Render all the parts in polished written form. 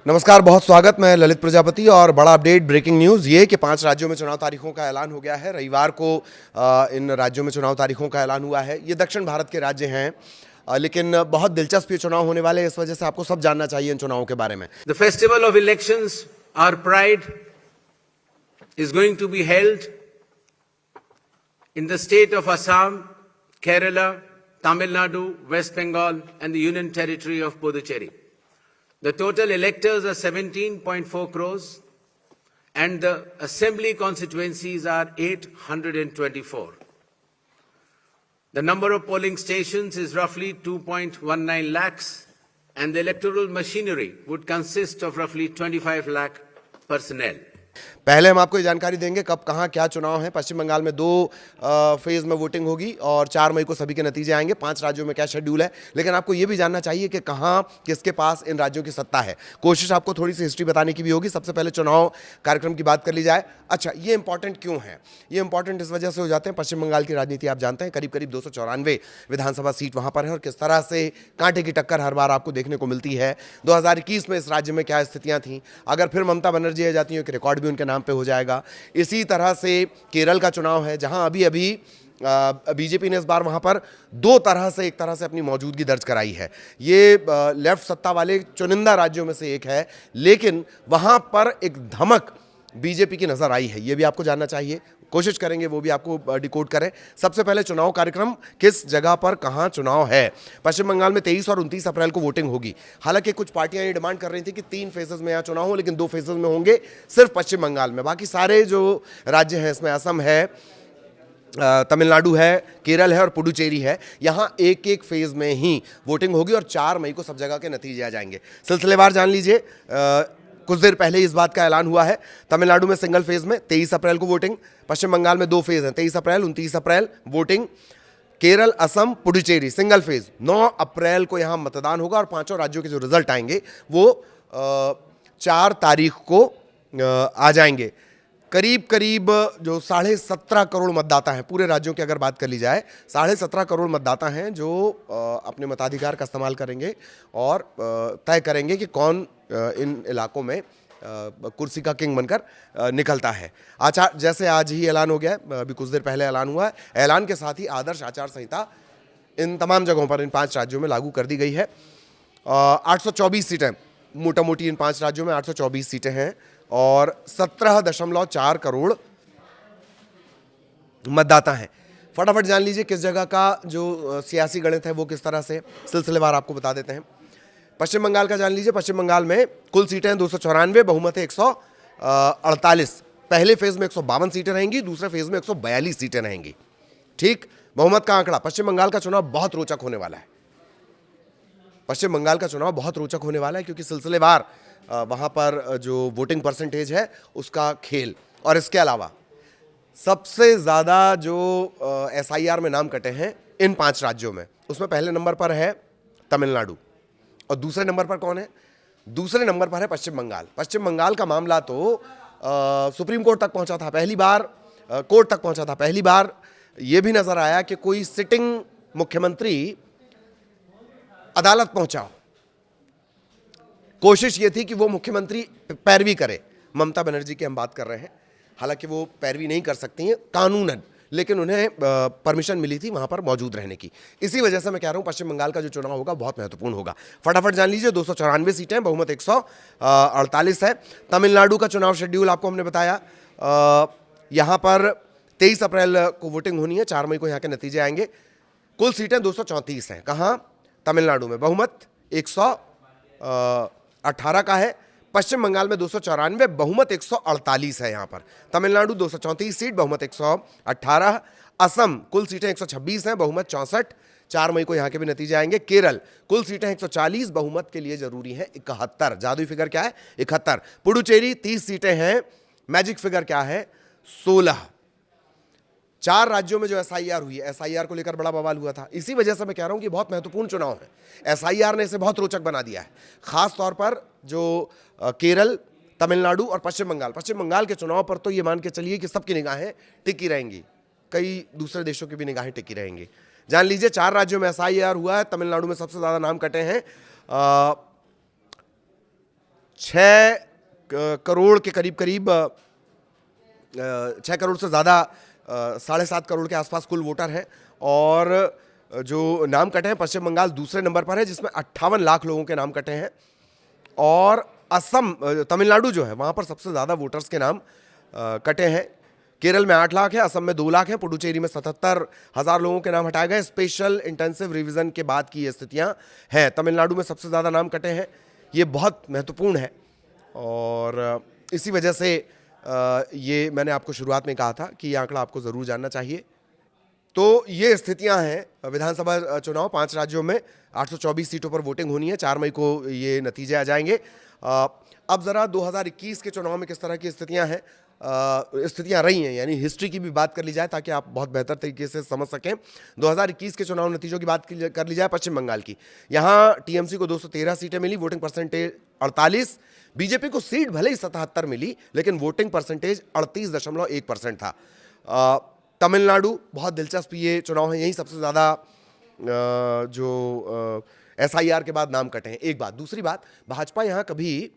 नमस्कार, बहुत स्वागत। मैं ललित प्रजापति और बड़ा अपडेट ब्रेकिंग न्यूज़ ये कि 5 राज्यों में चुनाव तारीखों का ऐलान हो गया है। रविवार को इन राज्यों में चुनाव तारीखों का ऐलान हुआ है। ये दक्षिण भारत के राज्य हैं, लेकिन बहुत दिलचस्प ये चुनाव होने वाले हैं। इस वजह से आपको सब जानना चाहिए इन चुनावों के बारे में। The festival of elections, our pride, is going to be held in the state of Assam, Kerala, Tamil Nadu, West Bengal, and the Union Territory of Puducherry. The total electors are 17.4 crores, and the assembly constituencies are 824. The number of polling stations is roughly 2.19 lakhs, and the electoral machinery would consist of roughly 25 lakh personnel. पहले हम आपको ये जानकारी देंगे कब कहाँ क्या चुनाव है। पश्चिम बंगाल में 2 फेज में वोटिंग होगी और 4 मई को सभी के नतीजे आएंगे। 5 राज्यों में क्या शेड्यूल है, लेकिन आपको ये भी जानना चाहिए कि कहाँ किसके पास इन राज्यों की सत्ता है। कोशिश आपको थोड़ी सी हिस्ट्री बताने की भी होगी। सबसे पहले चुनाव कार्यक्रम की बात कर ली जाए। अच्छा, ये इंपॉर्टेंट क्यों है? ये इंपॉर्टेंट इस वजह से हो जाते हैं, पश्चिम बंगाल की राजनीति आप जानते हैं, करीब करीब 294 विधानसभा सीट वहाँ पर है और किस तरह से कांटे की टक्कर हर बार आपको देखने को मिलती है। 2021 में इस राज्य में क्या स्थितियाँ थीं, अगर फिर ममता बनर्जी आ जाती हैं कि रिकॉर्ड भी उनके नाम पे हो जाएगा। इसी तरह से केरल का चुनाव है, जहां अभी बीजेपी ने इस बार वहां पर एक तरह से अपनी मौजूदगी दर्ज कराई है। ये लेफ्ट सत्ता वाले चुनिंदा राज्यों में से एक है, लेकिन वहां पर एक धमक बीजेपी की नजर आई है। ये भी आपको जानना चाहिए, कोशिश करेंगे वो भी आपको डिकोड करें। सबसे पहले चुनाव कार्यक्रम, किस जगह पर कहां चुनाव है। पश्चिम बंगाल में 23 और 29 अप्रैल को वोटिंग होगी। हालांकि कुछ पार्टियां ये डिमांड कर रही थी कि 3 फेजेस में यहां चुनाव हो, लेकिन 2 फेजेस में होंगे सिर्फ पश्चिम बंगाल में। बाकी सारे जो राज्य हैं, इसमें असम है, तमिलनाडु है, केरल है और पुडुचेरी है, यहाँ एक एक फेज में ही वोटिंग होगी और 4 मई को सब जगह के नतीजे आ जाएंगे। सिलसिलेवार जान लीजिए। कुछ देर पहले इस बात का ऐलान हुआ है। तमिलनाडु में सिंगल फेज में 23 अप्रैल को वोटिंग। पश्चिम बंगाल में 2 फेज हैं, 23 अप्रैल 29 अप्रैल voting. Kerala, Assam, Puducherry single phase. 9 अप्रैल को यहाँ मतदान होगा और 5 राज्यों के जो रिजल्ट आएंगे वो 4 तारीख को आ जाएंगे। करीब करीब जो 17.5 करोड़ मतदाता हैं पूरे राज्यों की अगर बात कर ली जाए, 17.5 करोड़ मतदाता हैं जो अपने मताधिकार का इस्तेमाल करेंगे और तय करेंगे कि कौन इन इलाकों में कुर्सी का किंग बनकर निकलता है। जैसे आज ही ऐलान हो गया, अभी कुछ देर पहले ऐलान हुआ है। ऐलान के साथ ही आदर्श आचार संहिता इन तमाम जगहों पर इन 5 राज्यों में लागू कर दी गई है। 824 सीटें मोटा मोटी इन 5 राज्यों में 824 सीटें हैं और 17.4 करोड़ मतदाता हैं। फटाफट जान लीजिए किस जगह का जो सियासी गणित है वो किस तरह से, सिलसिलेवार आपको बता देते हैं। पश्चिम बंगाल का जान लीजिए। पश्चिम बंगाल में कुल सीटें हैं 294, बहुमत है 148। पहले फेज में 152 सीटें रहेंगी, दूसरे फेज में 142 सीटें रहेंगी। ठीक, बहुमत का आंकड़ा। पश्चिम बंगाल का चुनाव बहुत रोचक होने वाला है। पश्चिम बंगाल का चुनाव बहुत रोचक होने वाला है क्योंकि सिलसिलेवार वहाँ पर जो वोटिंग परसेंटेज है उसका खेल, और इसके अलावा सबसे ज़्यादा जो SIR में नाम कटे हैं इन 5 राज्यों में, उसमें पहले नंबर पर है तमिलनाडु और दूसरे नंबर पर कौन है? दूसरे नंबर पर है पश्चिम बंगाल। पश्चिम बंगाल का मामला तो सुप्रीम कोर्ट तक पहुंचा था पहली बार, कोर्ट तक पहुंचा था पहली बार। यह भी नजर आया कि कोई सिटिंग मुख्यमंत्री अदालत पहुंचा। कोशिश ये थी कि वो मुख्यमंत्री पैरवी करे। ममता बनर्जी की हम बात कर रहे हैं, हालांकि वो पैरवी नहीं कर सकती हैं कानूनन, लेकिन उन्हें परमिशन मिली थी वहां पर मौजूद रहने की। इसी वजह से मैं कह रहा हूं पश्चिम बंगाल का जो चुनाव होगा बहुत महत्वपूर्ण होगा। फटाफट जान लीजिए। 294 सीटें, बहुमत 148 है। तमिलनाडु का चुनाव शेड्यूल आपको हमने बताया। यहां पर 23 अप्रैल को वोटिंग होनी है, 4 मई को यहां के नतीजे आएंगे। कुल सीटें 234 हैं। कहां? तमिलनाडु में। बहुमत 118 का है। पश्चिम बंगाल में 294, बहुमत 148 है। यहां पर तमिलनाडु 234 सीट, बहुमत 118। असम कुल सीटें 126 हैं, बहुमत 64। 4 मई को यहां के भी नतीजे आएंगे। केरल कुल सीटें 140, बहुमत के लिए जरूरी है 71। जादुई फिगर क्या है? 71। पुडुचेरी 30 सीटें हैं, मैजिक फिगर क्या है? 16। 4 राज्यों में जो SIR हुई है, SIR को लेकर बड़ा बवाल हुआ था। इसी वजह से मैं कह रहा हूं कि बहुत महत्वपूर्ण चुनाव है। SIR ने इसे बहुत रोचक बना दिया है, खास तौर पर जो केरल, तमिलनाडु और पश्चिम बंगाल के चुनाव पर तो ये मान के चलिए कि सबकी निगाहें टिकी रहेंगी, कई दूसरे देशों की भी निगाहें टिकी रहेंगी। जान लीजिए 4 राज्यों में SIR हुआ है। तमिलनाडु में सबसे ज्यादा नाम कटे हैं। करोड़ के करीब करीब 6 करोड़ से ज़्यादा 7.5 करोड़ के आसपास कुल वोटर हैं। और जो नाम कटे हैं, पश्चिम बंगाल दूसरे नंबर पर है जिसमें 58 लाख लोगों के नाम कटे हैं। और असम, तमिलनाडु जो है वहाँ पर सबसे ज़्यादा वोटर्स के नाम कटे हैं। केरल में 8 लाख है, असम में 2 लाख है, पुडुचेरी में 77,000 लोगों के नाम हटाए गए। स्पेशल इंटेंसिव रिवीजन के बाद की ये स्थितियाँ हैं। तमिलनाडु में सबसे ज़्यादा नाम कटे हैं, ये बहुत महत्वपूर्ण है। और इसी वजह से ये मैंने आपको शुरुआत में कहा था कि ये आंकड़ा आपको ज़रूर जानना चाहिए। तो ये स्थितियां हैं विधानसभा चुनाव, 5 राज्यों में 824 सीटों पर वोटिंग होनी है। 4 मई को ये नतीजे आ जाएंगे। अब ज़रा 2021 के चुनाव में किस तरह की स्थितियां हैं, स्थितियां रही हैं, यानी हिस्ट्री की भी बात कर ली जाए ताकि आप बहुत बेहतर तरीके से समझ सकें। 2021 के चुनाव नतीजों की बात कर ली जाए पश्चिम बंगाल की, यहाँ टीएमसी को 213 सीटें मिली, वोटिंग परसेंटेज 48। बीजेपी को सीट भले ही 77 मिली लेकिन वोटिंग परसेंटेज 38.1% था। तमिलनाडु, बहुत दिलचस्प ये चुनाव है, यही सबसे ज़्यादा जो SIR के बाद नाम कटे हैं। एक बात। दूसरी बात, भाजपा यहाँ कभी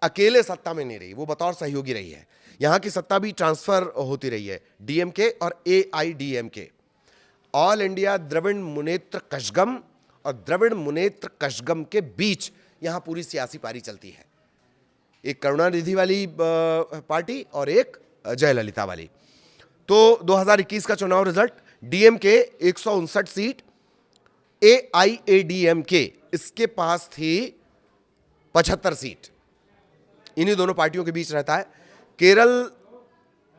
अकेले सत्ता में नहीं रही, वो बतौर सहयोगी रही है। यहाँ की सत्ता भी ट्रांसफर होती रही है, DMK और AIDMK, all India Dravida Munnetra Kazhagam, और द्रविड़ मुनेत्र कषगम के बीच यहाँ पूरी सियासी पारी चलती है। एक करुणानिधि वाली पार्टी और एक जयललिता वाली। तो 2021 का चुनाव रिजल्ट, DMK 159 सीट, AIADMK इसके पास थी 75 सीट। इन्हीं दोनों पार्टियों के बीच रहता है। केरल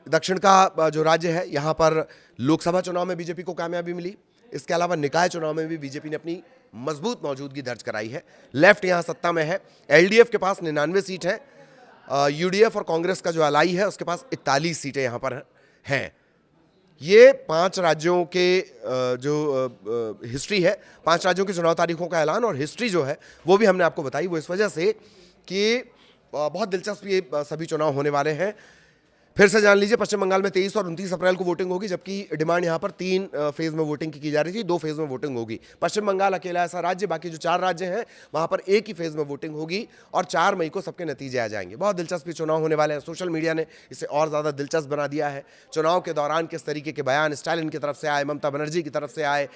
दक्षिण का जो राज्य है, यहाँ पर लोकसभा चुनाव में बीजेपी को कामयाबी मिली। इसके अलावा निकाय चुनाव में भी बीजेपी ने अपनी मजबूत मौजूदगी दर्ज कराई है। लेफ्ट यहाँ सत्ता में है। LDF के पास 99 सीट है। UDF और कांग्रेस का जो अलाई है उसके पास 41 सीटें यहाँ पर हैं। ये 5 राज्यों के जो हिस्ट्री है, 5 राज्यों की चुनाव तारीखों का ऐलान और हिस्ट्री जो है वो भी हमने आपको बताई। वो इस वजह से कि बहुत दिलचस्प ये सभी चुनाव होने वाले हैं। फिर से जान लीजिए, पश्चिम बंगाल में 23 और 29 अप्रैल को वोटिंग होगी, जबकि डिमांड यहाँ पर 3 फेज में वोटिंग की जा रही थी। 2 फेज में वोटिंग होगी। पश्चिम बंगाल अकेला ऐसा राज्य, बाकी जो 4 राज्य हैं वहाँ पर एक ही फेज में वोटिंग होगी और 4 मई को सबके नतीजे आ जाएंगे। बहुत दिलचस्प चुनाव होने वाले हैं। सोशल मीडिया ने इसे और ज़्यादा दिलचस्प बना दिया है। चुनाव के दौरान किस तरीके के बयान स्टालिन की तरफ से आए, ममता बनर्जी की तरफ से आए,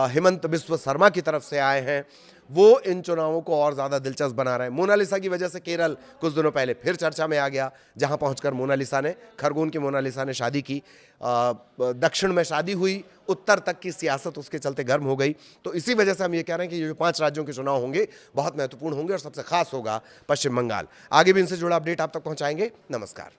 हेमंत बिस्व शर्मा की तरफ से आए हैं, वो इन चुनावों को और ज़्यादा दिलचस्प बना रहे हैं। मोनालिसा की वजह से केरल कुछ दिनों पहले फिर चर्चा में आ गया, जहां पहुंचकर मोनालिसा ने, खरगोन की मोनालिसा ने शादी की। दक्षिण में शादी हुई, उत्तर तक की सियासत उसके चलते गर्म हो गई। तो इसी वजह से हम ये कह रहे हैं कि ये जो 5 राज्यों के चुनाव होंगे बहुत महत्वपूर्ण होंगे और सबसे खास होगा पश्चिम बंगाल। आगे भी इनसे जुड़ा अपडेट आप तक पहुँचाएंगे। नमस्कार।